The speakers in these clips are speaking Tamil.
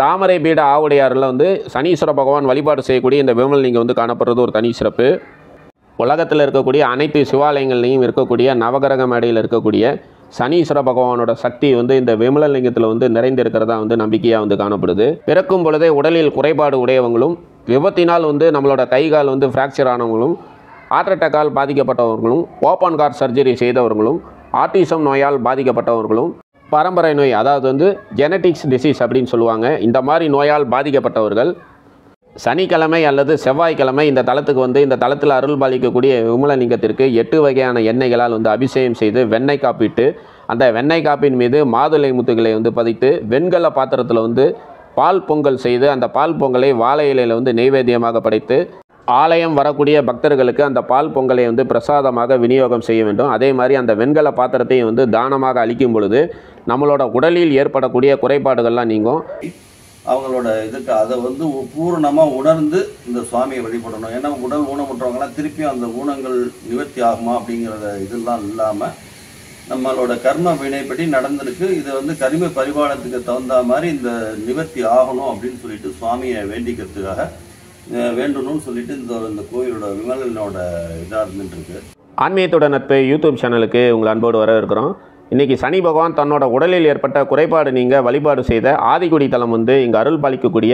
தாமரை பீட ஆவுடையாரில் வந்து சனீஸ்வர பகவான் வழிபாடு செய்யக்கூடிய இந்த விமலலிங்கம் வந்து காணப்படுறது ஒரு தனி சிறப்பு. உலகத்தில் இருக்கக்கூடிய அனைத்து சிவாலயங்கள்லையும் இருக்கக்கூடிய நவகிரக மேடையில் இருக்கக்கூடிய சனீஸ்வர பகவானோட சக்தி வந்து இந்த விமலலிங்கத்தில் வந்து நிறைந்திருக்கிறதா வந்து நம்பிக்கையாக வந்து காணப்படுது. பிறக்கும் பொழுதே உடலில் குறைபாடு உடையவங்களும், விபத்தினால் வந்து நம்மளோட கைகால் வந்து ஃப்ராக்சர் ஆனவங்களும், ஹார்ட் அட்டாக்கால் பாதிக்கப்பட்டவர்களும், ஓப்பன் கார்ட் சர்ஜரி செய்தவர்களும், ஆட்டிசம் நோயால் பாதிக்கப்பட்டவர்களும், பரம்பரை நோய் அதாவது வந்து ஜெனட்டிக்ஸ் டிசீஸ் அப்படின்னு சொல்லுவாங்க, இந்த மாதிரி நோயால் பாதிக்கப்பட்டவர்கள் சனிக்கிழமை அல்லது செவ்வாய்க்கிழமை இந்த தலத்துக்கு வந்து இந்த தலத்தில் அருள் பாலிக்கக்கூடிய விமலலிங்கத்திற்கு 8 வகையான எண்ணெய்களால் வந்து அபிஷேகம் செய்து வெண்ணெய் காப்பிட்டு அந்த வெண்ணெய் காப்பின் மீது மாதுளை முத்துக்களை வந்து பதித்து வெண்கல பாத்திரத்தில் வந்து பால் பொங்கல் செய்து அந்த பால் பொங்கலை வாழை இலையில் வந்து நெய்வேத்தியமாக படைத்து ஆலயம் வரக்கூடிய பக்தர்களுக்கு அந்த பால் பொங்கலை வந்து பிரசாதமாக விநியோகம் செய்ய வேண்டும். அதே மாதிரி அந்த வெண்கல பாத்திரத்தையும் வந்து தானமாக அளிக்கும் பொழுது நம்மளோட உடலில் ஏற்படக்கூடிய குறைபாடுகள்லாம் நீங்கும். அவங்களோட இதுக்கு அதை வந்து பூரணமாக உணர்ந்து இந்த சுவாமியை வழிபடணும். ஏன்னா உடல் ஊனமுற்றவங்களாம் திருப்பியும் அந்த ஊனங்கள் நிவர்த்தி ஆகுமா அப்படிங்கிறத இதெல்லாம் இல்லாமல் நம்மளோட கர்ம வினைப்படி நடந்திருக்கு. இதை வந்து கரிம பரிமாணத்துக்கு தகுந்த மாதிரி இந்த நிவர்த்தி ஆகணும் அப்படின்னு சொல்லிட்டு சுவாமியை வேண்டிக்கிறதுக்காக வேண்டணும்னு சொல்லிட்டு இந்த கோயிலோட விமலனோட இதாக இருந்துட்டுருக்கு. ஆன்மீகத்தோட நட்பு யூடியூப் சேனலுக்கு உங்கள் அன்போடு வர இருக்கிறோம். இன்றைக்கி சனி பகவான் தன்னோட உடலில் ஏற்பட்ட குறைபாடு நீங்கள் வழிபாடு செய்த ஆதிகுடி தலம் வந்து இங்கே அருள் பாலிக்கக்கூடிய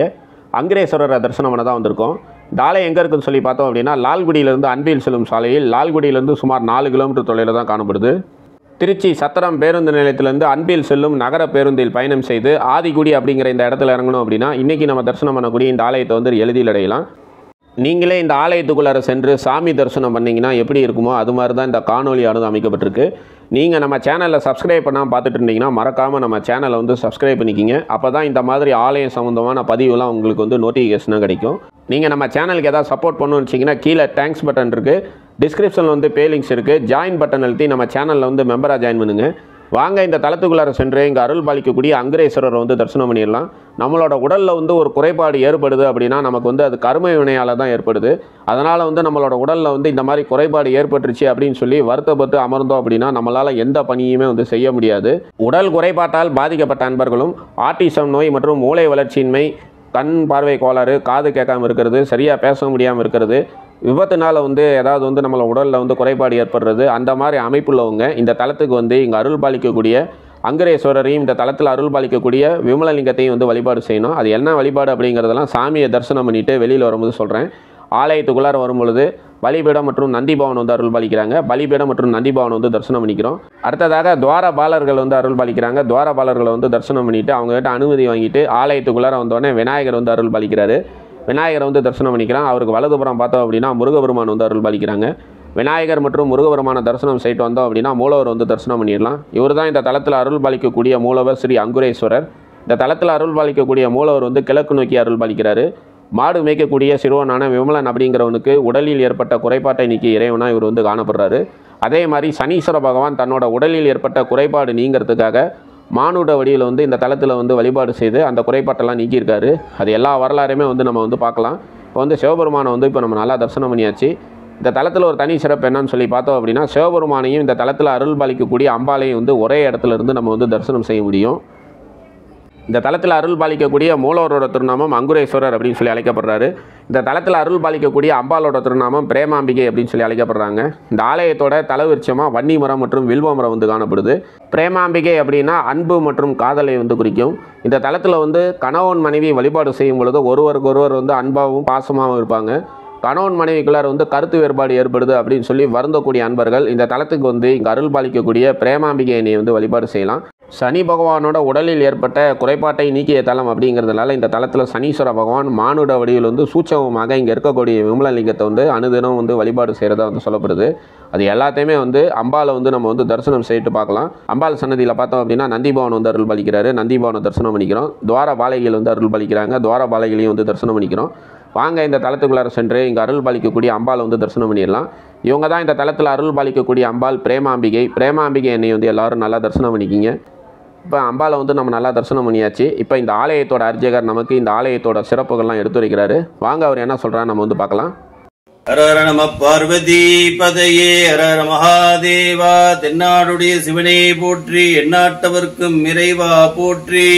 அங்கிரேஸ்வரரை தரிசனம் பண்ண தான் வந்திருக்கோம். இந்த ஆலயம் எங்கே இருக்குன்னு சொல்லி பார்த்தோம் அப்படின்னா லால்குடியிலேருந்து அன்பில் செல்லும் சாலையில் லால்குடியிலேருந்து சுமார் 4 கிலோமீட்டர் தொலைவில் தான் காணப்படுது. திருச்சி சத்திரம் பேருந்து நிலையத்திலேருந்து அன்பில் செல்லும் நகர பேருந்தில் பயணம் செய்து ஆதிகுடி அப்படிங்கிற இந்த இடத்துல இறங்கணும் அப்படின்னா இன்றைக்கி நம்ம தரிசனம் பண்ணக்கூடிய இந்த ஆலயத்தை வந்து எளிதில் அடையலாம். நீங்களே இந்த ஆலயத்துக்குள்ளார சென்று சாமி தரிசனம் பண்ணிங்கன்னா எப்படி இருக்குமோ அது மாதிரி தான் இந்த காணொலியானது அமைக்கப்பட்டிருக்கு. நீங்கள் நம்ம சேனலில் சப்ஸ்கிரைப் பண்ணாமல் பார்த்துட்டு இருந்தீங்கன்னா மறக்காமல் நம்ம சேனலை வந்து சப்ஸ்கிரைப் பண்ணிக்கிங்க. அப்போ தான் இந்த மாதிரி ஆலயம் சம்மந்தமான பதிவுலாம் உங்களுக்கு வந்து நோட்டிஃபிகேஷனாக கிடைக்கும். நீங்கள் நம்ம சேனலுக்கு எதாவது சப்போர்ட் பண்ணணும்னு வச்சிங்கன்னா கீழே தேங்க்ஸ் பட்டன் இருக்குது, டிஸ்கிரிப்ஷனில் வந்து பே லிங்க்ஸ் இருக்குது, ஜாயின் பட்டன் அழுத்தி நம்ம சேனலில் வந்து மெம்பராக ஜாயின் பண்ணுங்கள். வாங்க இந்த தலத்துக்குள்ளார சென்று இங்கே அருள் பாலிக்கக்கூடிய அங்கிரேஸ்வரரை வந்து தரிசனம் பண்ணிடலாம். நம்மளோட உடலில் வந்து ஒரு குறைபாடு ஏற்படுது அப்படின்னா நமக்கு வந்து அது கர்ம வினையால் தான் ஏற்படுது. அதனால் வந்து நம்மளோட உடலில் வந்து இந்த மாதிரி குறைபாடு ஏற்பட்டுருச்சு அப்படின்னு சொல்லி வருத்தப்பட்டு அமர்ந்தோம் அப்படின்னா நம்மளால் எந்த பணியுமே வந்து செய்ய முடியாது. உடல் குறைபாட்டால் பாதிக்கப்பட்ட அன்பர்களும் ஆட்டிசம் நோய் மற்றும் மூளை வளர்ச்சியின்மை, கண் பார்வை கோளாறு, காது கேட்காமல் இருக்கிறது, சரியாக பேச முடியாமல் இருக்கிறது, விபத்துனால் வந்து ஏதாவது வந்து நம்மளோட உடலில் வந்து குறைபாடு ஏற்படுறது, அந்த மாதிரி அமைப்புள்ளவங்க இந்த தலத்துக்கு வந்து இங்கே அருள் பாலிக்கக்கூடிய அங்கிரேஸ்வரரையும் இந்த தலத்தில் அருள் பாலிக்கக்கூடிய விமலலிங்கத்தையும் வந்து வழிபாடு செய்யணும். அது என்ன வழிபாடு அப்படிங்கிறதெல்லாம் சாமியை தரிசனம் பண்ணிவிட்டு வெளியில் வரும்போது சொல்கிறேன். ஆலயத்துக்குள்ளார வரும்பொழுது பலிபீடம் மற்றும் நந்திபவன் வந்து அருள் பாலிக்கிறாங்க. பலிபீடம் மற்றும் நந்திபவன் வந்து தரிசனம் பண்ணிக்கிறோம். அடுத்ததாக துவாரபாலர்கள் வந்து அருள் பாலிக்கிறாங்க. துவாரபாலர்களை வந்து தரிசனம் பண்ணிவிட்டு அவங்ககிட்ட அனுமதி வாங்கிட்டு ஆலயத்துக்குள்ளார வந்தோடனே விநாயகர் வந்து அருள் பாலிக்கிறாரு. விநாயகரை வந்து தரிசனம் பண்ணிக்கிறான். அவருக்கு வலதுபுறம் பார்த்தோம் அப்படின்னா முருகபெருமான் வந்து அருள் பாலிக்கிறாங்க. விநாயகர் மற்றும் முருகபெருமான தரிசனம் செய்யிட்டு வந்தோம் அப்படின்னா மூலவர் வந்து தரிசனம் பண்ணிடலாம். இவர் தான் இந்த தலத்தில் அருள் பாலிக்கக்கூடிய மூலவர் ஸ்ரீ அங்குரேஸ்வரர். இந்த தலத்தில் அருள் பாலிக்கக்கூடிய மூலவர் வந்து கிழக்கு நோக்கி அருள் பாலிக்கிறாரு. மாடு மேய்க்கக்கூடிய சிறுவனான விமலன் அப்படிங்கிறவனுக்கு உடலில் ஏற்பட்ட குறைபாட்டை நீக்கி இறைவனாக இவர் வந்து காணப்படுறாரு. அதே மாதிரி சனீஸ்வர பகவான் தன்னோட உடலில் ஏற்பட்ட குறைபாடு நீங்கிறதுக்காக மானுட வடிவில் வந்து இந்த தலத்தில் வந்து வழிபாடு செய்து அந்த குறைபாட்டெல்லாம் நீக்கியிருக்காரு. அது எல்லா வரலாறுமே வந்து நம்ம வந்து பார்க்கலாம். இப்போ வந்து சிவபெருமானை வந்து இப்போ நம்ம நல்லா தரிசனம் பண்ணியாச்சு. இந்த தலத்தில் ஒரு தனி சிறப்பு என்னன்னு சொல்லி பார்த்தோம் அப்படின்னா சிவபெருமானையும் இந்த தலத்தில் அருள் பாலிக்கக்கூடிய அம்பாலையும் வந்து ஒரே இடத்துல இருந்து நம்ம வந்து தரிசனம் செய்ய முடியும். இந்த தலத்தில் அருள் பாலிக்கக்கூடிய மூலவரோட திருநாமம் அங்குரேஸ்வரர் அப்படின்னு சொல்லி அழைக்கப்படுறாரு. இந்த தலத்தில் அருள் பாலிக்கக்கூடிய அம்பாலோட திருநாமம் பிரேமாம்பிகை அப்படின்னு சொல்லி அழைக்கப்படுறாங்க. இந்த ஆலயத்தோட தலவிருட்சமாக வன்னி மரம் மற்றும் வில்வ மரம் வந்து காணப்படுது. பிரேமாம்பிகை அப்படின்னா அன்பு மற்றும் காதலை வந்து குறிக்கும். இந்த தலத்தில் வந்து கணவன் மனைவி வழிபாடு செய்யும் பொழுது ஒருவருக்கு ஒருவர் வந்து அன்பாகவும் பாசமாகவும் இருப்பாங்க. கணவன் மனைவிக்குள்ளார் வந்து கருத்து வேறுபாடு ஏற்படுது அப்படின்னு சொல்லி வருந்தக்கூடிய அன்பர்கள் இந்த தலத்துக்கு வந்து இங்கே அருள் பாலிக்கக்கூடிய பிரேமாம்பிகை அன்னையை வந்து வழிபாடு செய்யலாம். சனி பகவானோட உடலில் ஏற்பட்ட குறைபாட்டை நீக்கிய தலம் அப்படிங்கிறதுனால இந்த தலத்தில் சனீஸ்வர பகவான் மானுட வடிவில் வந்து சூட்சமமாக இங்கே இருக்கக்கூடிய விமலலிங்கத்தை வந்து அனுதினம் வந்து வழிபாடு செய்கிறதா வந்து சொல்லப்படுது. அது எல்லாத்தையுமே வந்து அம்பாலை வந்து நம்ம வந்து தரிசனம் செய்துட்டு பார்க்கலாம். அம்பாள் சன்னதியில் பார்த்தோம் அப்படின்னா நந்திபவன் வந்து அருள் பாலிக்கிறாரு. நந்திபவனை தரிசனம் பண்ணிக்கிறோம். துவார பாலைகள் வந்து அருள் பாலிக்கிறாங்க. துவார பாலைகளையும் வந்து தரிசனம் பண்ணிக்கிறோம். வாங்க இந்த தலத்துக்குள்ளார சென்று இங்கே அருள் பாலிக்கக்கூடிய அம்பாலை வந்து தரிசனம் பண்ணிடலாம். இவங்க தான் இந்த தலத்தில் அருள் பாலிக்கக்கூடிய அம்பாள் பிரேமாம்பிகை. பிரேமாம்பிகை என்னை வந்து எல்லோரும் நல்லா தரிசனம் பண்ணிக்கிங்க. இப்போ அம்பாலை வந்து நம்ம நல்லா தரிசனம் பண்ணியாச்சு. இப்போ இந்த ஆலயத்தோட அர்ச்சகர் நமக்கு இந்த ஆலயத்தோட சிறப்புகள்லாம் எடுத்துரைக்கிறாரு. வாங்க அவர் என்ன சொல்கிறார் நம்ம வந்து பார்க்கலாம். ஹர நம பார்வதி பதையே ஹர மகாதேவா. தென்னாடுடைய சிவனே போற்றி, எந்நாட்டவர்க்கும் இறைவா போற்றி.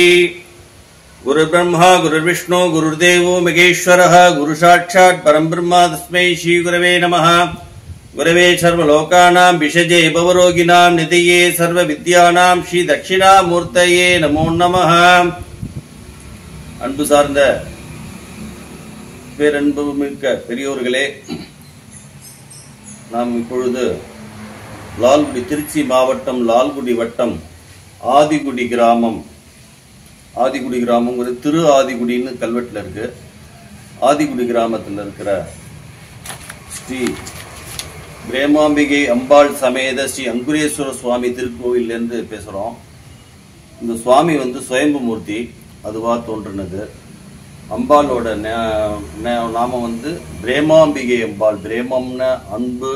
गुरुर्ब्रह्मा गुरुर्विष्णु गुरुर्देवो महेश्वरः गुरु साक्षात् परब्रह्म तस्मै श्री गुरवे नमः। गुरवे सर्वलोकानां विषजे भवरोगिणां निधये सर्वविद्यानां श्री दक्षिणामूर्तये नमो नमः। அன்பு சார்ந்த பேரன்பு மிக்க பெரியோர்களே, நாம் இப்பொழுது லால்குடி, திருச்சி மாவட்டம் லால்குடி வட்டம் ஆதிகுடி கிராமம், ஆதிகுடி கிராமங்கிறது திரு ஆதிகுடின்னு கல்வெட்டில் இருக்கு. ஆதிகுடி கிராமத்தில் இருக்கிற ஸ்ரீ பிரேமாம்பிகை அம்பாள் சமேத ஸ்ரீ அங்குரேஸ்வர சுவாமி திருக்கோவிலேருந்து பேசுகிறோம். இந்த சுவாமி சுயம்பு மூர்த்தி, அதுவா தோன்றினது. அம்பாளோட நாம பிரேமாம்பிகை அம்பாள். பிரேமம்னா அன்பு,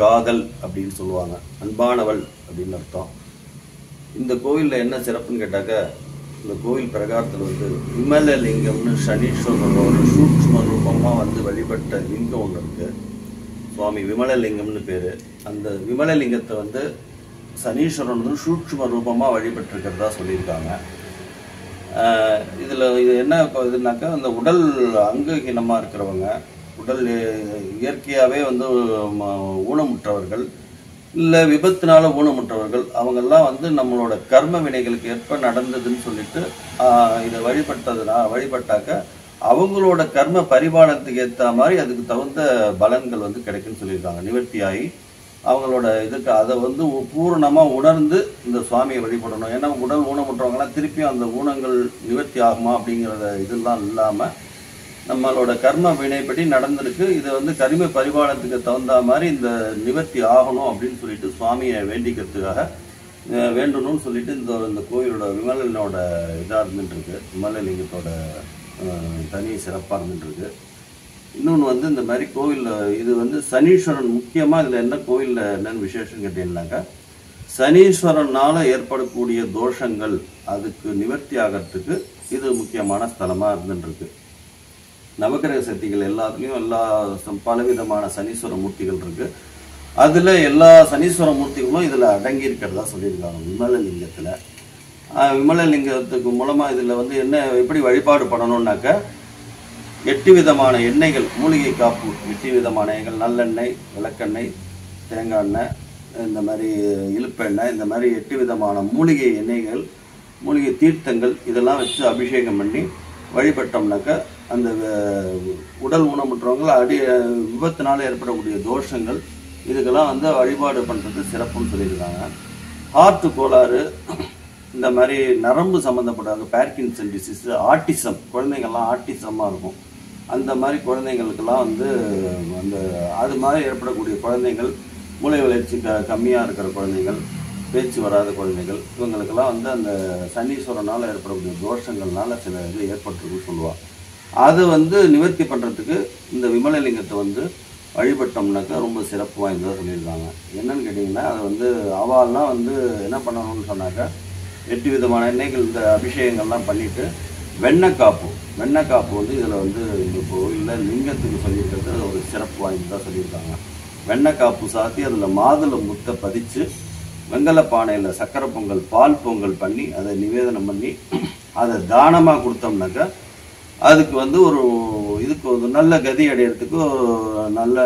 காதல் அப்படின்னு சொல்லுவாங்க, அன்பானவள் அப்படின்னு அர்த்தம். இந்த கோவிலில் என்ன சிறப்புன்னு கேட்டாக்க, இந்த கோவில் பிரகாரத்தில் விமலலிங்கம்னு சனீஸ்வரரோட சூக்ஷ்ம ரூபமாக வழிபட்ட லிங்கம் ஒன்று இருக்கு. சுவாமி விமலலிங்கம்னு பேர். அந்த விமலலிங்கத்தை சனீஸ்வரன் சூக்ஷ்ம ரூபமாக வழிபட்டிருக்கிறதா சொல்லியிருக்காங்க. இது என்ன இதுனாக்கா, அந்த உடல் அங்கஹீனமாக இருக்கிறவங்க, உடல் இயற்கையாகவே ஊனமுற்றவர்கள், இல்லை விபத்தினால ஊனமுற்றவர்கள், அவங்கெல்லாம் நம்மளோட கர்ம வினைகளுக்கு ஏற்ப நடந்ததுன்னு சொல்லிட்டு இதை வழிபட்டாக்க அவங்களோட கர்ம பரிபாலனத்துக்கு ஏற்ற மாதிரி அதுக்கு தகுந்த பலன்கள் கிடைக்குன்னு சொல்லியிருக்காங்க. நிவர்த்தியாகி அவங்களோட இதுக்கு அதை பூரணமாக உணர்ந்து இந்த சுவாமியை வழிபடணும். ஏன்னா உடல் ஊனமுற்றவங்களாம் திருப்பியும் அந்த ஊனங்கள் நிவர்த்தி ஆகுமா அப்படிங்கிறத இதெல்லாம் இல்லாமல் நம்மளோட கர்ம வினைப்படி நடந்திருக்கு. இது கர்ம பரிபாலனத்துக்கு தகுந்த மாதிரி இந்த நிவர்த்தி ஆகணும் அப்படின்னு சொல்லிட்டு சுவாமியை வேண்டிக்கிறதுக்காக வேண்டணும்னு சொல்லிட்டு இந்த கோயிலோட விமலனோட இதாக இருந்துட்டுருக்கு. விமலலிங்கத்தோட தனி சிறப்பாக இருந்துட்டுருக்கு. இன்னொன்று இந்த மாதிரி கோவிலில் இது சனீஸ்வரன் முக்கியமாக இதில் என்ன கோவிலில் என்னென்னு விசேஷம் கேட்டீங்கன்னாக்கா, சனீஸ்வரனால் ஏற்படக்கூடிய தோஷங்கள் அதுக்கு நிவர்த்தி ஆகிறதுக்கு இது முக்கியமான ஸ்தலமாக இருந்துட்டுருக்கு. நவகிரக சக்திகள் எல்லாத்துலேயும் பலவிதமான சனீஸ்வர மூர்த்திகள் இருக்கு. அதில் எல்லா சனீஸ்வர மூர்த்திகளும் இதில் அடங்கி இருக்கிறதா சொல்லியிருக்காங்க விமலலிங்கத்தில். விமலலிங்கத்துக்கு மூலமாக இதில் என்ன எப்படி வழிபாடு பண்ணணும்னாக்க, 8 விதமான எண்ணெய்கள், மூலிகை காப்பு 8 விதமான எண்ணெய்கள், நல்லெண்ணெய், விளக்கெண்ணெய், தேங்காய் எண்ணெய், இந்த மாதிரி இழுப்பெண்ணெய், இந்த மாதிரி 8 விதமான மூலிகை எண்ணெய்கள், மூலிகை தீர்த்தங்கள் இதெல்லாம் வச்சு அபிஷேகம் பண்ணி வழிபட்டோம்னாக்க அந்த உடல் ஊனமுற்றவங்க விபத்தினால ஏற்படக்கூடிய தோஷங்கள் இதுக்கெல்லாம் வழிபாடு பண்ணுறது சிறப்புன்னு சொல்லியிருக்காங்க. ஹார்ட் கோளாறு, இந்த மாதிரி நரம்பு சம்மந்தப்பட்ட பார்க்கின்சன் டிசீஸ், ஆட்டிசம், குழந்தைங்கள்லாம் ஆட்டிசமாக இருக்கும், அந்த மாதிரி குழந்தைங்களுக்கெல்லாம் அந்த அது மாதிரி ஏற்படக்கூடிய குழந்தைகள், மூளை வளர்ச்சி கம்மியாக இருக்கிற குழந்தைகள், பேச்சு வராத குழந்தைகள், இவங்களுக்கெல்லாம் அந்த சனீஸ்வரனால் ஏற்படக்கூடிய தோஷங்கள்னால சில இது ஏற்பட்டுருக்குன்னு சொல்லுவாள். அது நிவர்த்தி பண்ணுறதுக்கு இந்த விமலலிங்கத்தை வழிபட்டோம்னாக்கா ரொம்ப சிறப்பு வாய்ந்ததாக சொல்லியிருக்காங்க. என்னன்னு கேட்டிங்கன்னா, அது அவாள்லாம் என்ன பண்ணணும்னு சொன்னாக்கா, 8 விதமான எண்ணெய்கள் இந்த அபிஷேகங்கள்லாம் பண்ணிவிட்டு வெண்ணெய் காப்பு இதில் இந்த கோயிலில் லிங்கத்துக்கு சொல்லியிருக்கிறது ஒரு சிறப்பு வாய்ந்ததாக சொல்லியிருக்காங்க. வெண்ணெய் காப்பு சாத்தி அதில் மாதுளை முத்தை பதிச்சு வெங்கல பானையில் சக்கரை பொங்கல், பால் பொங்கல் பண்ணி அதை நிவேதனம் பண்ணி அதை தானமாக கொடுத்தோம்னாக்கா அதுக்கு ஒரு இதுக்கு நல்ல கதி அடையிறதுக்கு, நல்ல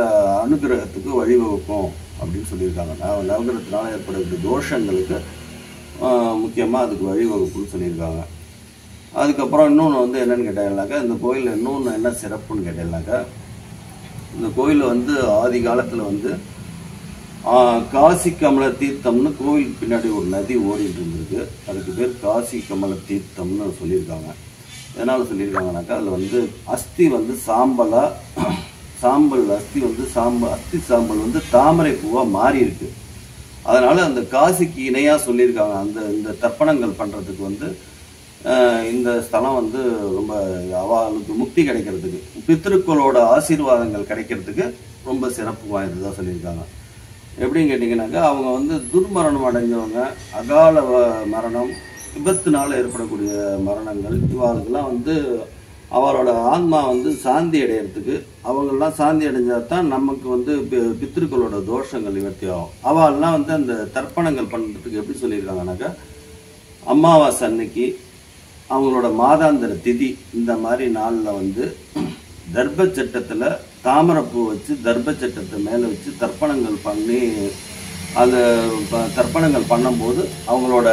அனுகிரகத்துக்கு வழிவகுக்கும் அப்படின்னு சொல்லியிருக்காங்க. நவகிரகத்தினால ஏற்படக்கூடிய தோஷங்களுக்கு முக்கியமாக அதுக்கு வழிவகுப்புன்னு சொல்லியிருக்காங்க. அதுக்கப்புறம் இன்னொன்று என்னன்னு கேட்டீங்கன்னாக்கா, இந்த கோயிலில் இன்னொன்று என்ன சிறப்புன்னு கேட்டீங்கன்னாக்கா, இந்த கோயிலில் ஆதி காலத்தில் காசி கமல தீர்த்தம்னு கோவிலுக்கு பின்னாடி ஒரு நதி ஓடிட்டு இருந்திருக்கு. அதுக்கு பேர் காசி கமல தீர்த்தம்னு சொல்லியிருக்காங்க. எதனால் சொல்லியிருக்காங்கனாக்கா, அதில் அஸ்தி சாம்பல் அஸ்தி சாம்பல் தாமரை பூவாக மாறி இருக்கு. அதனால அந்த காசிக்கு இணையாக சொல்லியிருக்காங்க. இந்த தர்ப்பணங்கள் பண்ணுறதுக்கு இந்த ஸ்தலம் ரொம்ப அவளுக்கு முக்தி கிடைக்கிறதுக்கு, பித்ருக்களோட ஆசீர்வாதங்கள் கிடைக்கிறதுக்கு ரொம்ப சிறப்பு வாய்ந்ததாக சொல்லியிருக்காங்க. எப்படின்னு கேட்டிங்கனாக்கா, அவங்க துர்மரணம் அடைஞ்சவங்க, அகால மரணம், விபத்தினால ஏற்படக்கூடிய மரணங்கள், இவாளுக்கெல்லாம் அவரோட ஆன்மா சாந்தி அடையிறதுக்கு, அவங்கெல்லாம் சாந்தி அடைஞ்சாதான் நமக்கு பித்ருக்களோட தோஷங்கள் நிவர்த்தி ஆகும். அவெல்லாம் அந்த தர்ப்பணங்கள் பண்ணுறதுக்கு எப்படி சொல்லியிருக்காங்கனாக்கா, அமாவாசை அன்னைக்கு அவங்களோட மாதாந்திர திதி இந்த மாதிரி நாளில் வந்து தர்ப்ப சட்டத்தில் தாமரைப்பூ வச்சு தர்ப்ப சட்டத்தை மேலே வச்சு தர்ப்பணங்கள் பண்ணி அந்த தர்ப்பணங்கள் பண்ணும்போது அவங்களோட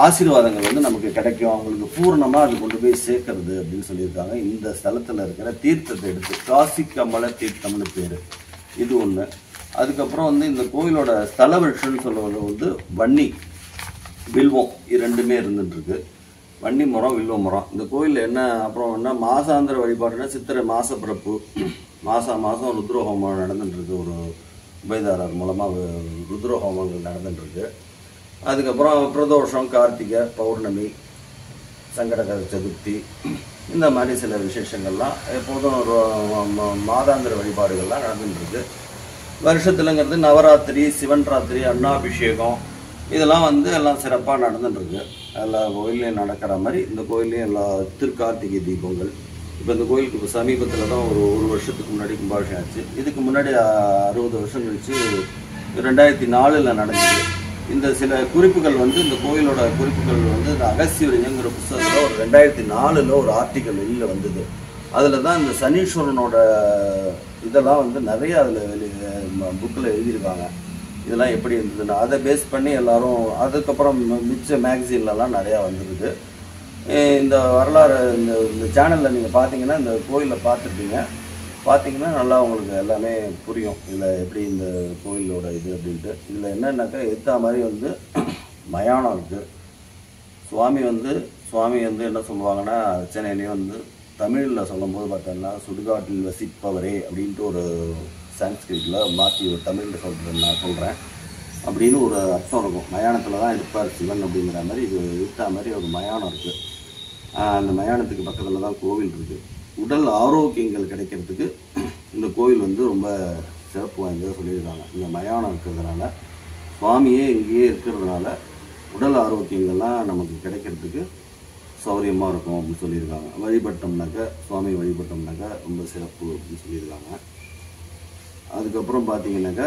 ஆசீர்வாதங்கள் வந்து நமக்கு கிடைக்கும், அவங்களுக்கு பூர்ணமாக அது கொண்டு போய் சேர்க்கறது அப்படின்னு சொல்லியிருக்காங்க. இந்த ஸ்தலத்தில் இருக்கிற தீர்த்தத்தை எடுத்து காசி கமல தீர்த்தம்னு பேர், இது ஒன்று. அதுக்கப்புறம் வந்து இந்த கோயிலோட ஸ்தல விருஷம்னு சொல்லுவது வந்து வன்னி வில்வம், இது ரெண்டுமே இருந்துட்டுருக்கு. வன்னி மரம் வில்வ மரம். இந்த கோயிலில் என்ன அப்புறம் என்ன மாசாந்திர வழிபாடுனா சித்திரை மாசப்பிறப்பு மாதம் ருத்ரஹோமம் நடந்துட்டுருக்கு. ஒரு உபயதாரர் மூலமாக ருத்ரஹோமங்கள் நடந்துட்டுருக்கு. அதுக்கப்புறம் பிரதோஷம், கார்த்திகை, பௌர்ணமி, சங்கடகர சதுர்த்தி, இந்த மாதிரி சில விசேஷங்கள்லாம் எப்போதும் ஒரு மாதாந்திர வழிபாடுகள்லாம் நடந்துட்டுருக்கு. வருஷத்துலங்கிறது நவராத்திரி, சிவன் ராத்திரி, அன்னாபிஷேகம், இதெல்லாம் வந்து எல்லாம் சிறப்பாக நடந்துட்டுருக்கு. எல்லா கோயிலையும் நடக்கிற மாதிரி இந்த கோயிலையும் எல்லா திருக்கார்த்திகை தீபங்கள். இப்போ இந்த கோயிலுக்கு இப்போ சமீபத்தில் தான் ஒரு வருஷத்துக்கு முன்னாடி கும்பாபிஷேகம் ஆச்சு. இதுக்கு முன்னாடி 60 வருஷம் கழிச்சு 2004 நடந்தது. இந்த சில குறிப்புகள் வந்து இந்த கோயிலோட குறிப்புகள் வந்து இந்த அகஸ்தியரிங்கிற புத்தகத்தில் ஒரு 2004 ஒரு ஆர்டிக்கல் வெளியில் வந்தது. அதில் தான் இந்த சனீஸ்வரனோட இதெல்லாம் வந்து நிறைய அதில் புக்கில் எழுதியிருக்காங்க. இதெல்லாம் எப்படி இருந்ததுன்னா அதை பேஸ் பண்ணி எல்லாரும் அதுக்கப்புறம் மிச்ச மேக்சின்லலாம் நிறையா வந்துருக்கு. இந்த வரலாறு இந்த சேனலில் நீங்கள் பார்த்தீங்கன்னா இந்த கோயிலில் பார்த்தீங்கன்னா நல்லா உங்களுக்கு எல்லாமே புரியும். இதில் எப்படி இந்த கோயிலோட இது அப்படின்ட்டு. இதில் என்னென்னாக்கா எத்தா மாதிரி வந்து மயானம் இருக்குது. சுவாமி வந்து என்ன சொல்லுவாங்கன்னா அர்ச்சனையிலேயே வந்து தமிழில் சொல்லும்போது பார்த்தோன்னா சுடுகாட்டில் வசிப்பவரே அப்படின்ட்டு ஒரு சான்ஸ்கிரிட்டில் மாற்றி ஒரு தமிழில் சொல்கிறது நான் சொல்கிறேன் அப்படின்னு ஒரு அர்த்தம் இருக்கும். மயானத்தில் தான் இருப்பார் சிவன் அப்படிங்கிற மாதிரி இது இருக்கா மாதிரி ஒரு மயானம் இருக்குது. அந்த மயானத்துக்கு பக்கத்தில் தான் கோவில் இருக்குது. உடல் ஆரோக்கியங்கள் கிடைக்கிறதுக்கு இந்த கோவில் வந்து ரொம்ப சிறப்பு வாய்ந்ததாக சொல்லியிருக்காங்க. இந்த மயானம் இருக்கிறதுனால சுவாமியே இங்கேயே இருக்கிறதுனால உடல் ஆரோக்கியங்கள்லாம் நமக்கு கிடைக்கிறதுக்கு சௌகரியமாக இருக்கும் அப்படின்னு சொல்லியிருக்காங்க. சுவாமி வழிபட்டோம்னாக்கா ரொம்ப சிறப்பு அப்படின்னு சொல்லியிருக்காங்க. அதுக்கப்புறம் பார்த்தீங்கன்னாக்கா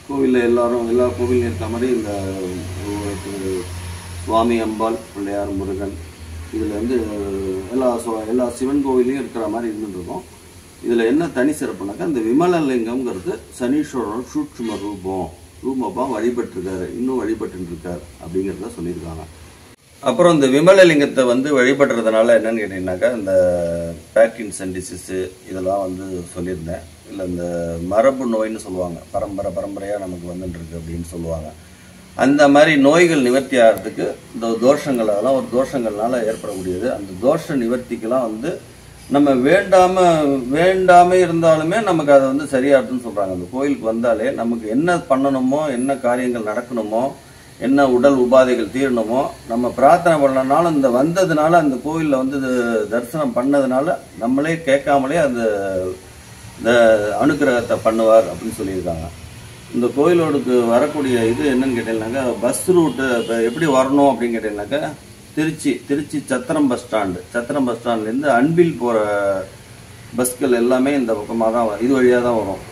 கோவிலில் எல்லா கோவிலையும் இருக்க மாதிரி இந்த சுவாமி, அம்பாள், பிள்ளையார், முருகன், இதில் வந்து எல்லா சிவன் கோவிலையும் இருக்கிற மாதிரி இருந்துருக்கும். இதில் என்ன தனி சிறப்புனாக்கா இந்த விமலலிங்கம்ங்கிறது சனீஸ்வரன் சூட்சும ரூபமாக வழிபட்டுருக்காரு, இன்னும் வழிபட்டுருக்கார் அப்படிங்கிறத சொல்லியிருக்காங்க. அப்புறம் இந்த விமலலிங்கத்தை வந்து வழிபடுறதுனால என்னன்னு கேட்டிங்கனாக்கா இந்த பேர்கின்சன் டிசீஸு இதெல்லாம் வந்து சொல்லியிருந்தேன். இல்லை இந்த மரபு நோய்னு சொல்லுவாங்க, பரம்பரையாக நமக்கு வந்துட்டுருக்கு அப்படின்னு சொல்லுவாங்க. அந்த மாதிரி நோய்கள் நிவர்த்தி ஆகிறதுக்கு இந்த தோஷங்கள் அதெல்லாம் ஒரு தோஷங்கள்னால ஏற்படக்கூடியது. அந்த தோஷ நிவர்த்திக்கெல்லாம் வந்து நம்ம வேண்டாமே இருந்தாலுமே நமக்கு அதை வந்து சரியாகுதுன்னு சொல்கிறாங்க. அந்த கோயிலுக்கு வந்தாலே நமக்கு என்ன பண்ணணுமோ, என்ன காரியங்கள் நடக்கணுமோ, என்ன உடல் உபாதைகள் தீரணுமோ நம்ம பிரார்த்தனை பண்ணனாலும் இந்த வந்ததுனால அந்த கோயிலில் வந்து தரிசனம் பண்ணதுனால நம்மளே கேட்காமலே அந்த அனுக்கிரகத்தை பண்ணுவார் அப்படின்னு சொல்லியிருக்காங்க. இந்த கோயிலோடுக்கு வரக்கூடிய இது என்னன்னு கேட்டீங்கன்னாக்கா பஸ் ரூட்டு இப்போ எப்படி வரணும் அப்படின்னு கேட்டீங்கன்னாக்கா திருச்சி சத்திரம் பஸ் ஸ்டாண்ட்லேருந்து அன்பில் போகிற பஸ்கள் எல்லாமே இந்த பக்கமாக தான் இது வழியாக தான் வரும்.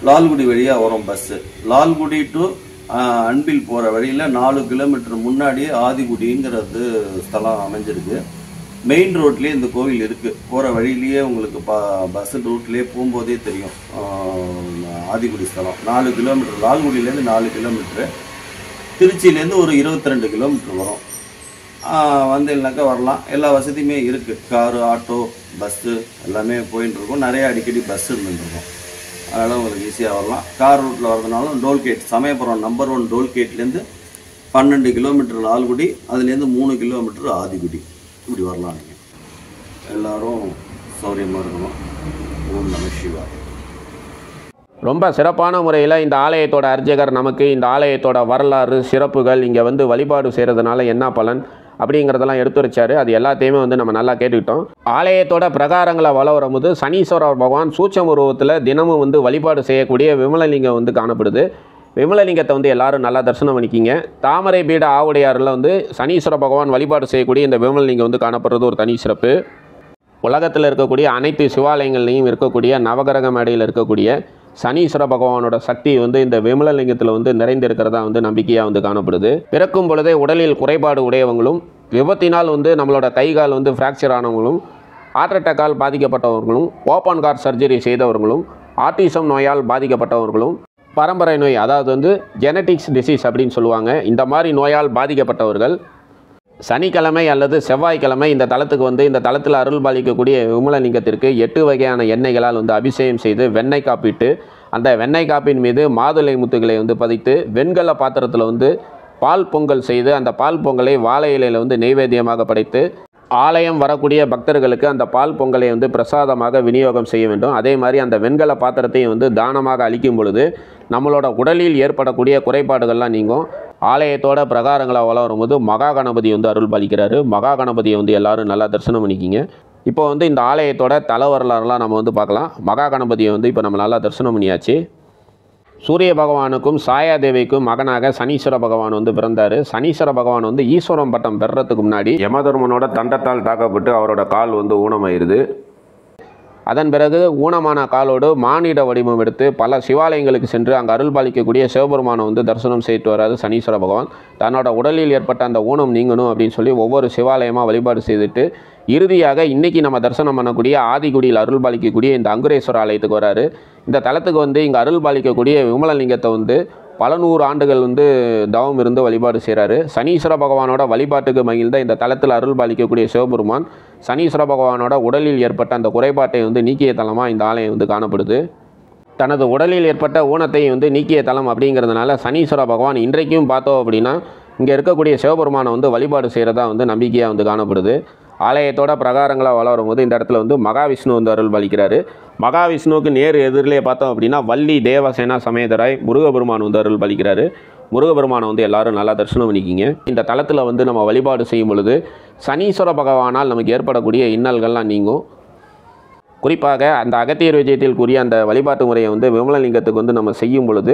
லால்குடி வழியாக வரும் பஸ்ஸு. லால்குடி டு அன்பில் போகிற வழியில் 4 கிலோமீட்டர் முன்னாடியே ஆதிகுடிங்கிறது ஸ்தலம் அமைஞ்சிருக்கு. மெயின் ரோட்லேயே இந்த கோவில் இருக்குது. போகிற வழியிலேயே உங்களுக்கு பஸ் ரூட்லேயே போகும்போதே தெரியும் ஆதிகுடி ஸ்தலம். 4 கிலோமீட்டர், லால்குடியிலேருந்து 4 கிலோமீட்டரு, திருச்சியிலேருந்து ஒரு 22 கிலோமீட்டர் வரும். வந்தீங்கன்னாக்கா வரலாம். எல்லா வசதியுமே இருக்குது. காரு, ஆட்டோ, பஸ்ஸு எல்லாமே போயின்னு இருக்கும். நிறைய அடிக்கடி பஸ் இருந்துருக்கும். அதனால் உங்களுக்கு ஈஸியாக வரலாம். கார் ரூட்டில் வரதுனாலும் டோல்கேட் சமயபுரம் நம்பர் 1 டோல்கேட்லேருந்து 12 கிலோமீட்டர் லால்குடி, அதுலேருந்து 3 கிலோமீட்டர் ஆதிகுடி, இப்படி வரலாம். நீங்கள் எல்லோரும் சௌரியமாக இருக்கணும். ஓம் நம சிவாய. ரொம்ப சிறப்பான முறையில் இந்த ஆலயத்தோட அர்ச்சகர் நமக்கு இந்த ஆலயத்தோட வரலாறு, சிறப்புகள், இங்கே வந்து வழிபாடு செய்கிறதுனால என்ன பலன் அப்படிங்கிறதெல்லாம் எடுத்துரைச்சார். அது எல்லாத்தையுமே வந்து நம்ம நல்லா கேட்டுக்கிட்டோம். ஆலயத்தோட பிரகாரங்களை வளரும் போது சனீஸ்வரர் பகவான் சூட்சம உருவத்தில் தினமும் வந்து வழிபாடு செய்யக்கூடிய விமலலிங்கம் வந்து காணப்படுது. விமலலிங்கத்தை வந்து எல்லாரும் நல்லா தரிசனம் பண்ணிக்கிங்க. தாமரை பீட ஆவுடையாரில் வந்து சனீஸ்வர பகவான் வழிபாடு செய்யக்கூடிய இந்த விமலலிங்கம் வந்து காணப்படுறது ஒரு தனி சிறப்பு. உலகத்தில் இருக்கக்கூடிய அனைத்து சிவாலயங்கள்லையும் இருக்கக்கூடிய நவகிரக மேடையில் இருக்கக்கூடிய சனீஸ்வர பகவானோட சக்தி வந்து இந்த விமலலிங்கத்தில் வந்து நிறைந்திருக்கிறதா வந்து நம்பிக்கையாக வந்து காணப்படுது. பிறக்கும் பொழுதே உடலில் குறைபாடு உடையவங்களும் விபத்தினால் வந்து நம்மளோட கை கால் வந்து ஃப்ராக்சர் ஆனவங்களும், ஹார்ட் அட்டாக்கால் பாதிக்கப்பட்டவர்களும், ஓப்பன் ஹார்ட் சர்ஜரி செய்தவர்களும், ஆட்டிசம் நோயால் பாதிக்கப்பட்டவர்களும், பரம்பரை நோய் அதாவது வந்து ஜெனட்டிக்ஸ் டிசீஸ் அப்படின்னு சொல்லுவாங்க, இந்த மாதிரி நோயால் பாதிக்கப்பட்டவர்கள் சனிக்கிழமை அல்லது செவ்வாய்க்கிழமை இந்த தலத்துக்கு வந்து இந்த தலத்தில் அருள் பாலிக்கக்கூடிய விமலலிங்கத்திற்கு 8 வகையான எண்ணெய்களால் வந்து அபிஷேகம் செய்து வெண்ணெய் காப்பிட்டு அந்த வெண்ணெய் காப்பின் மீது மாதுளை முத்துக்களை வந்து பதித்து வெண்கல பாத்திரத்தில் வந்து பால் பொங்கல் செய்து அந்த பால் பொங்கலை வாழை இலையில் வந்து நெய்வேத்தியமாக படைத்து ஆலயம் வரக்கூடிய பக்தர்களுக்கு அந்த பால் பொங்கலை வந்து பிரசாதமாக விநியோகம் செய்ய வேண்டும். அதே மாதிரி அந்த வெண்கல பாத்திரத்தையும் வந்து தானமாக அளிக்கும் பொழுது நம்மளோட உடலில் ஏற்படக்கூடிய குறைபாடுகள்லாம் நீங்கும். ஆலயத்தோட பிரகாரங்களை வளரும் போது மகா கணபதி வந்து அருள் பாலிக்கிறாரு. மகா கணபதியை வந்து எல்லாரும் நல்லா தரிசனம் பண்ணிக்கிங்க. இப்போ வந்து இந்த ஆலயத்தோட தல வரலாறுலாம் நம்ம வந்து பார்க்கலாம். மகா கணபதியை வந்து இப்போ நம்ம நல்லா தரிசனம் பண்ணியாச்சு. சூரிய பகவானுக்கும் சாயாதேவிக்கும் மகனாக சனீஸ்வர பகவான் வந்து பிறந்தார். சனீஸ்வர பகவான் வந்து ஈஸ்வரம் பட்டம் பெறறதுக்கு முன்னாடி யமதர்மனோட தண்டத்தால் தாக்கப்பட்டு அவரோட கால் வந்து ஊனமாயிருது. அதன் பிறகு ஊனமான காலோடு மானிட வடிவம் எடுத்து பல சிவாலயங்களுக்கு சென்று அங்கே அருள் பாலிக்கக்கூடிய சிவபெருமானை வந்து தரிசனம் செய்துட்டு வராது சனீஸ்வர பகவான். தன்னோட உடலில் ஏற்பட்ட அந்த ஊனம் நீங்கணும் அப்படின்னு சொல்லி ஒவ்வொரு சிவாலயமாக வழிபாடு செய்துட்டு இறுதியாக இன்றைக்கி நம்ம தரிசனம் பண்ணக்கூடிய ஆதிகுடியில் அருள் பாலிக்கக்கூடிய இந்த அங்குரேஸ்வர ஆலயத்துக்கு வராரு. இந்த தலத்துக்கு வந்து இங்கே அருள் பாலிக்கக்கூடிய விமலலிங்கத்தை வந்து பல நூறு ஆண்டுகள் வந்து தவம் இருந்து வழிபாடு செய்கிறாரு. சனீஸ்வர பகவானோட வழிபாட்டுக்கு மகிழ்ந்த இந்த தலத்தில் அருள் பாலிக்கக்கூடிய சிவபெருமான் சனீஸ்வர பகவானோட உடலில் ஏற்பட்ட அந்த குறைபாட்டை வந்து நீக்கிய தலமாக இந்த ஆலயம் வந்து காணப்படுது. தனது உடலில் ஏற்பட்ட ஊனத்தை வந்து நீக்கிய தலம் அப்படிங்கிறதுனால சனீஸ்வர பகவான் இன்றைக்கும் பார்த்தோம் அப்படின்னா இங்கே இருக்கக்கூடிய சிவபெருமானை வந்து வழிபாடு செய்கிறதா வந்து நம்பிக்கையாக வந்து காணப்படுது. ஆலயத்தோட பிரகாரங்களாக வளரும் போது இந்த இடத்துல வந்து மகாவிஷ்ணு வந்து அருள் பாலிக்கிறாரு. மகாவிஷ்ணுவுக்கு நேர் எதிரிலே பார்த்தோம் அப்படின்னா வள்ளி தேவசேனா சமேதராய் முருகபெருமான் வந்து அருள் பாலிக்கிறாரு. முருகபெருமானை வந்து எல்லாரும் நல்லா தரிசனம் பண்ணிக்கிங்க. இந்த தலத்தில் வந்து நம்ம வழிபாடு செய்யும் பொழுது சனீஸ்வர பகவானால் நமக்கு ஏற்படக்கூடிய இன்னல்கள்லாம் நீங்கும். குறிப்பாக அந்த அகத்தியர் விஜயத்தில் கூறிய அந்த வழிபாட்டு முறையை வந்து விமலலிங்கத்துக்கு வந்து நம்ம செய்யும் பொழுது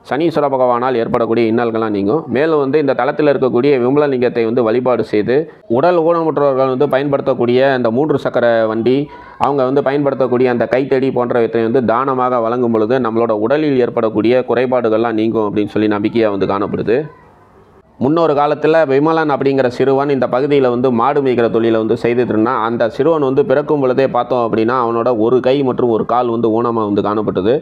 சனீஸ்வர பகவானால் ஏற்படக்கூடிய இன்னல்கள்லாம் நீங்கும். மேலும் வந்து இந்த தலத்தில் இருக்கக்கூடிய விமலலிங்கத்தை வந்து வழிபாடு செய்து உடல் ஊனமுற்றவர்கள் வந்து பயன்படுத்தக்கூடிய அந்த 3 சக்கர வண்டி, அவங்க வந்து பயன்படுத்தக்கூடிய அந்த கைத்தடி போன்றவற்றை வந்து தானமாக வழங்கும் பொழுது நம்மளோட உடலில் ஏற்படக்கூடிய குறைபாடுகள்லாம் நீங்கும் அப்படின்னு சொல்லி நம்பிக்கையாக வந்து காணப்படுது. முன்னொரு காலத்தில் விமலன் அப்படிங்கிற சிறுவன் இந்த பகுதியில் வந்து மாடு மேய்க்கிற தொழிலை வந்து செய்துட்டு இருந்தான். அந்த சிறுவன் வந்து பிறக்கும் பொழுதே பார்த்தோம் அப்படின்னா அவனோட ஒரு கை மற்றும் ஒரு கால் வந்து ஊனமாக வந்து காணப்பட்டது.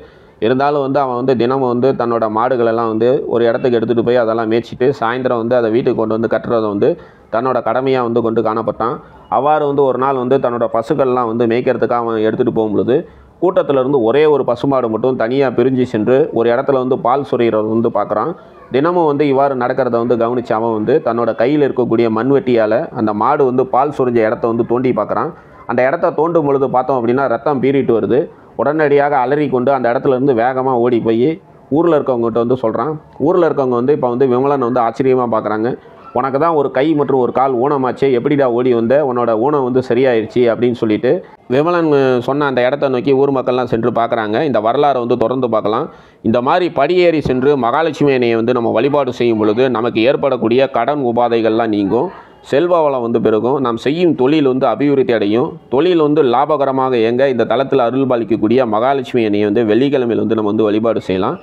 இருந்தாலும் வந்து அவன் வந்து தினமும் வந்து தன்னோட மாடுகளெல்லாம் வந்து ஒரு இடத்துக்கு எடுத்துகிட்டு போய் அதெல்லாம் மேய்ச்சிட்டு சாயந்தரம் வந்து அதை வீட்டுக்கு கொண்டு வந்து கட்டுறதை வந்து தன்னோட கடமையாக வந்து கொண்டு காணப்பட்டான். அவ்வாறு வந்து ஒரு நாள் வந்து தன்னோட பசுக்கள்லாம் வந்து மேய்க்கிறதுக்காக அவன் எடுத்துகிட்டு போகும்பொழுது கூட்டத்திலேருந்து ஒரே ஒரு பசுமாடு மட்டும் தனியாக பிரிஞ்சு சென்று ஒரு இடத்துல வந்து பால் சொரிகிறத வந்து பார்க்குறான். தினமும் வந்து இவ்வாறு நடக்கிறத வந்து கவனித்து அவன் வந்து தன்னோட கையில் இருக்கக்கூடிய மண்வெட்டியால் அந்த மாடு வந்து பால் சொரிஞ்ச இடத்த வந்து தோண்டி பார்க்குறான். அந்த இடத்த தோண்டும் பொழுது பார்த்தோம் அப்படின்னா ரத்தம் பீறிட்டு வருது. உடனடியாக அலறி கொண்டு அந்த இடத்துலேருந்து வேகமாக ஓடி போய் ஊரில் இருக்கவங்ககிட்ட வந்து சொல்கிறான். ஊரில் இருக்கவங்க வந்து இப்போ வந்து விமலனை வந்து ஆச்சரியமாக பார்க்குறாங்க. உனக்கு தான் ஒரு கை மற்றும் ஒரு கால் ஊனமாச்சே, எப்படிடா ஓடி வந்த, உன்னோட ஊனம் வந்து சரியாயிடுச்சு அப்படின்னு சொல்லிட்டு விமலன் சொன்ன அந்த இடத்த நோக்கி ஊர் மக்கள்லாம் சென்று பார்க்குறாங்க. இந்த வரலாறை வந்து தொடர்ந்து பார்க்கலாம். இந்த மாதிரி படியேறி சென்று மகாலட்சுமி அன்னையை வந்து நம்ம வழிபாடு செய்யும் பொழுது நமக்கு ஏற்படக்கூடிய கடன் உபாதைகள்லாம் நீங்கும், செல்வ வளம் வந்து பெருகும், நாம் செய்யும் தொழில் வந்து அபிவிருத்தி அடையும், தொழில் வந்து லாபகரமாக இயங்க இந்த தலத்தில் அருள் பாலிக்கக்கூடிய மகாலட்சுமி அன்னையை வந்து வெள்ளிக்கிழமையில் வந்து நம்ம வந்து வழிபாடு செய்யலாம்.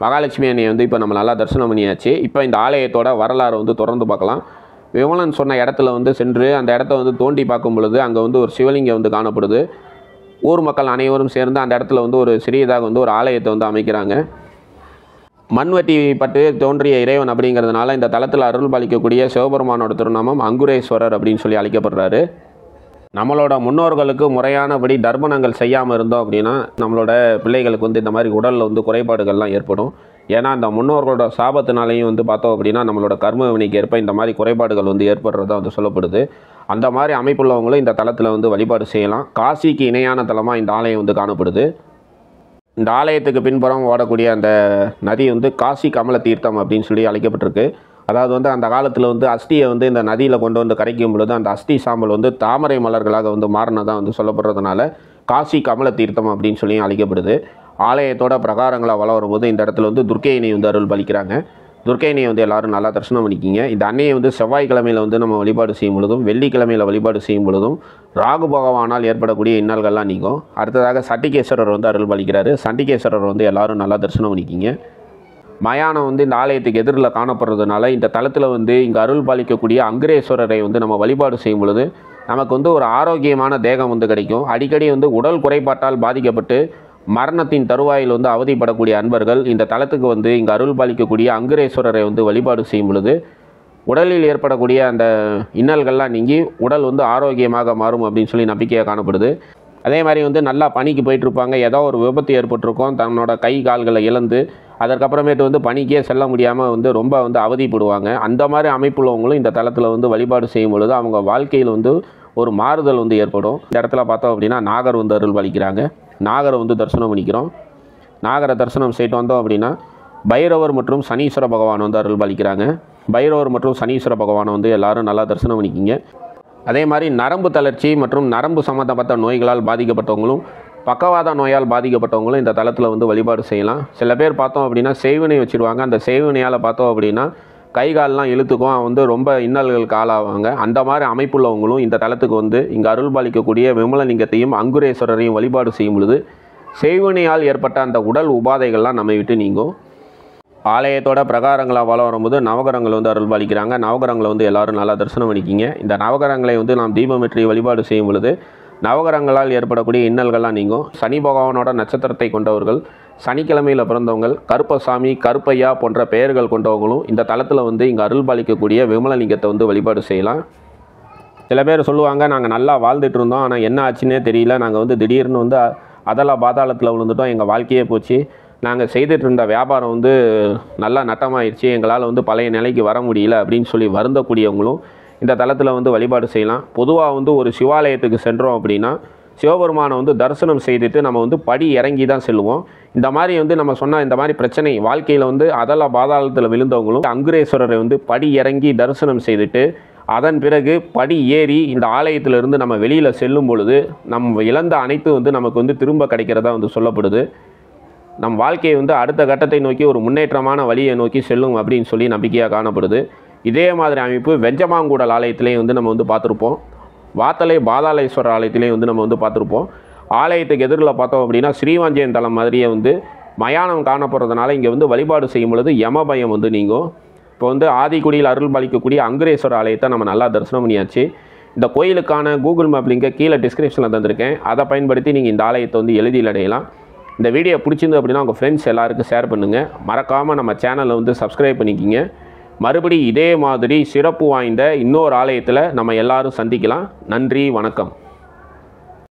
மகாலட்சுமி அன்னையை வந்து இப்போ நம்ம நல்லா தரிசனம் பண்ணியாச்சு. இப்போ இந்த ஆலயத்தோட வரலாறு வந்து தொடர்ந்து பார்க்கலாம். விமலன் சொன்ன இடத்துல வந்து சென்று அந்த இடத்த வந்து தோண்டி பார்க்கும் பொழுது அங்கே வந்து ஒரு சிவலிங்கம் வந்து காணப்படுது. ஊர் மக்கள் அனைவரும் சேர்ந்து அந்த இடத்துல வந்து ஒரு சிறியதாக வந்து ஒரு ஆலயத்தை வந்து அமைக்கிறாங்க. மண்வெட்டி பட்டு தோன்றிய இறைவன் அப்படிங்கிறதுனால இந்த தலத்தில் அருள் பாலிக்கக்கூடிய சிவபெருமானோட திருநாமம் அங்குரேஸ்வரர் அப்படின்னு சொல்லி அழைக்கப்படுறாரு. நம்மளோட முன்னோர்களுக்கு முறையானபடி தர்மணங்கள் செய்யாமல் இருந்தோம் அப்படின்னா நம்மளோட பிள்ளைகளுக்கு வந்து இந்த மாதிரி உடலில் வந்து குறைபாடுகள்லாம் ஏற்படும். ஏன்னா அந்த முன்னோர்களோட சாபத்தினாலையும் வந்து பார்த்தோம் அப்படின்னா நம்மளோட கர்ம வினைக்கு ஏற்ப இந்த மாதிரி குறைபாடுகள் வந்து ஏற்படுறதா வந்து சொல்லப்படுது. அந்த மாதிரி அமைப்புள்ளவங்களும் இந்த தலத்தில் வந்து வழிபாடு செய்யலாம். காசிக்கு இணையான தலமாக இந்த ஆலயம் வந்து காணப்படுது. இந்த ஆலயத்துக்கு பின்புறம் ஓடக்கூடிய அந்த நதி வந்து காசி கமல தீர்த்தம் அப்படின்னு சொல்லி அழைக்கப்பட்டிருக்கு. அதாவது வந்து அந்த காலத்தில் வந்து அஸ்தியை வந்து இந்த நதியில் கொண்டு வந்து கரைக்கும் பொழுது அந்த அஸ்தி சாம்பல் வந்து தாமரை மலர்களாக வந்து மாறினதாக வந்து சொல்லப்படுறதுனால காசி கமல தீர்த்தம் அப்படின்னு சொல்லி அழைக்கப்படுது. ஆலயத்தோட பிரகாரங்களை வளரும் போது இந்த இடத்துல வந்து துர்க்கையினை வந்து அருள் பாலிக்கிறாங்க. துர்க்கையினை வந்து எல்லோரும் நல்லா தரிசனம் பண்ணிக்கிங்க. இந்த அன்னையை வந்து செவ்வாய்க்கிழமையில் வந்து நம்ம வழிபாடு செய்யும் பொழுதும் வெள்ளிக்கிழமையில் வழிபாடு செய்யும் பொழுதும் ராகு பகவானால் ஏற்படக்கூடிய இன்னல்கள்லாம் நீங்கும். அடுத்ததாக சண்டிகேஸ்வரர் வந்து அருள் பாலிக்கிறாரு. சண்டிகேஸ்வரர் வந்து எல்லோரும் நல்லா தரிசனம் பண்ணிக்கிங்க. மயானம் வந்து இந்த ஆலயத்துக்கு எதிரில் காணப்படுறதுனால இந்த தலத்தில் வந்து இங்கே அருள் பாலிக்கக்கூடிய அங்கிரேஸ்வரரை வந்து நம்ம வழிபாடு செய்யும் பொழுது நமக்கு வந்து ஒரு ஆரோக்கியமான தேகம் வந்து கிடைக்கும். அடிக்கடி வந்து உடல் குறைபாட்டால் பாதிக்கப்பட்டு மரணத்தின் தருவாயில் வந்து அவதிப்படக்கூடிய அன்பர்கள் இந்த தலத்துக்கு வந்து இங்கே அருள் பாலிக்கக்கூடிய அங்கிரேஸ்வரரை வந்து வழிபாடு செய்யும் பொழுது உடலில் ஏற்படக்கூடிய அந்த இன்னல்கள்லாம் நீங்கி உடல் வந்து ஆரோக்கியமாக மாறும் அப்படின்னு சொல்லி நம்பிக்கையாக காணப்படுது. அதே மாதிரி வந்து நல்லா பணிக்கு போயிட்டுருப்பாங்க, ஏதோ ஒரு விபத்து ஏற்பட்டிருக்கும், தன்னோட கை கால்களை இழந்து அதற்கப்புறமேட்டு வந்து பணிக்கே செல்ல முடியாமல் வந்து ரொம்ப வந்து அவதிப்படுவாங்க. அந்த மாதிரி அமைப்புள்ளவங்களும் இந்த தலத்தில் வந்து வழிபாடு செய்யும் பொழுது அவங்க வாழ்க்கையில் வந்து ஒரு மாறுதல் வந்து ஏற்படும். இந்த இடத்துல பார்த்தோம் அப்படின்னா நாகர் வந்து அருள் பாலிக்கிறாங்க. நாகரை வந்து தரிசனம் பண்ணிக்கிறோம். நாகரை தரிசனம் செய்யிட்டு வந்தோம் அப்படின்னா பைரவர் மற்றும் சனீஸ்வர பகவான் வந்து அருள் பாலிக்கிறாங்க. பைரவர் மற்றும் சனீஸ்வர பகவானை வந்து எல்லோரும் நல்லா தரிசனம் பண்ணிக்கிங்க. அதே மாதிரி நரம்பு தளர்ச்சி மற்றும் நரம்பு சம்மந்தப்பட்ட நோய்களால் பாதிக்கப்பட்டவங்களும் பக்கவாத நோயால் பாதிக்கப்பட்டவங்களும் இந்த தலத்தில் வந்து வழிபாடு செய்யலாம். சில பேர் பார்த்தோம் அப்படின்னா செய்வினை வச்சுருவாங்க. அந்த செய்வினையால் பார்த்தோம் அப்படின்னா கை கால்லாம் இழுத்துக்கும், வந்து ரொம்ப இன்னல்களுக்கு ஆளாவாங்க. அந்த மாதிரி அமைப்புள்ளவங்களும் இந்த தலத்துக்கு வந்து இங்கே அருள் பாலிக்கக்கூடிய விமலலிங்கத்தையும் அங்குரேஸ்வரரையும் வழிபாடு செய்யும் பொழுது செய்வினையால் ஏற்பட்ட அந்த உடல் உபாதைகள்லாம் நம்மை விட்டு நீங்கும். ஆலயத்தோட பிரகாரங்களாக வளம் வரும்போது நவகரங்கள் வந்து அருள் பாலிக்கிறாங்க. நவகரங்களை வந்து எல்லோரும் நல்லா தரிசனம் பண்ணிக்கிங்க. இந்த நவகரங்களை வந்து நாம் தீபமேற்றி வழிபாடு செய்யும் பொழுது நவகரங்களால் ஏற்படக்கூடிய இன்னல்கள்லாம் நீங்கும். சனி பகவானோட நட்சத்திரத்தை கொண்டவர்கள், சனிக்கிழமையில் பிறந்தவங்கள், கருப்பசாமி, கருப்பையா போன்ற பெயர்கள் கொண்டவங்களும் இந்த தலத்தில் வந்து இங்கே அருள் பாலிக்கக்கூடிய விமலலிங்கத்தை வந்து வழிபாடு செய்யலாம். சில பேர் சொல்லுவாங்க, நாங்கள் நல்லா வாழ்ந்துட்டு இருந்தோம், ஆனால் என்ன ஆச்சுன்னே தெரியல, நாங்கள் வந்து திடீர்னு வந்து அதெல்லாம் பாதாளத்தில் விழுந்துட்டோம், எங்கள் வாழ்க்கையே போச்சு, நாங்கள் செய்துட்டு இருந்த வியாபாரம் வந்து நல்லா நட்டமாயிடுச்சு, எங்களால் வந்து பழைய நிலைக்கு வர முடியல அப்படின்னு சொல்லி வருந்தக்கூடியவங்களும் இந்த தலத்தில் வந்து வழிபாடு செய்யலாம். பொதுவாக வந்து ஒரு சிவாலயத்துக்கு சென்றோம் அப்படின்னா சிவபெருமானை வந்து தரிசனம் செய்துட்டு நம்ம வந்து படி இறங்கி தான் செல்லுவோம். இந்த மாதிரி வந்து நம்ம சொன்ன இந்த மாதிரி பிரச்சனை வாழ்க்கையில் வந்து அதெல்லாம் பாதாளத்தில் விழுந்தவங்களும் அங்குரேஸ்வரரை வந்து படி இறங்கி தரிசனம் செய்துட்டு அதன் பிறகு படி ஏறி இந்த ஆலயத்திலிருந்து நம்ம வெளியில் செல்லும் பொழுது நம்ம இழந்த அனைத்து வந்து நமக்கு வந்து திரும்ப கிடைக்கிறதா வந்து சொல்லப்படுது. நம் வாழ்க்கையை வந்து அடுத்த கட்டத்தை நோக்கி ஒரு முன்னேற்றமான வழியை நோக்கி செல்லும் அப்படின்னு சொல்லி நம்பிக்கையாக காணப்படுது. இதே மாதிரி அமைப்பு வெஞ்சமாங்கூடல் ஆலயத்திலையும் வந்து நம்ம வந்து பார்த்துருப்போம். வாத்தலை பாதாளேஸ்வரர் ஆலயத்திலையும் வந்து நம்ம வந்து பார்த்துருப்போம். ஆலயத்துக்கு எதிரில் பார்த்தோம் அப்படின்னா ஸ்ரீவாஞ்சேயம் தலம் மாதிரியே வந்து மயானம் காணப்படுறதுனால இங்கே வந்து வழிபாடு செய்யும் பொழுது யமபயம் வந்து நீங்கும். இப்போ வந்து ஆதிக்குடியில் அருள் பாலிக்கக்கூடிய அங்குரேஸ்வரர் ஆலயத்தை நம்ம நல்லா தரிசனம் பண்ணியாச்சு. இந்த கோயிலுக்கான கூகுள் மேப் லிங்கை கீழே டிஸ்கிரிப்ஷனில் தந்திருக்கேன். அதை பயன்படுத்தி நீங்கள் இந்த ஆலயத்தை வந்து எளிதில் அடையலாம். இந்த வீடியோ பிடிச்சிருந்து அப்படின்னா உங்கள் ஃப்ரெண்ட்ஸ் எல்லாருக்கும் ஷேர் பண்ணுங்கள். மறக்காமல் நம்ம சேனலை வந்து சப்ஸ்கிரைப் பண்ணிக்கிங்க. மறுபடி இதே மாதிரி சிறப்பு வாய்ந்த இன்னொரு ஆலயத்தில் நம்ம எல்லாரும் சந்திக்கலாம். நன்றி, வணக்கம்.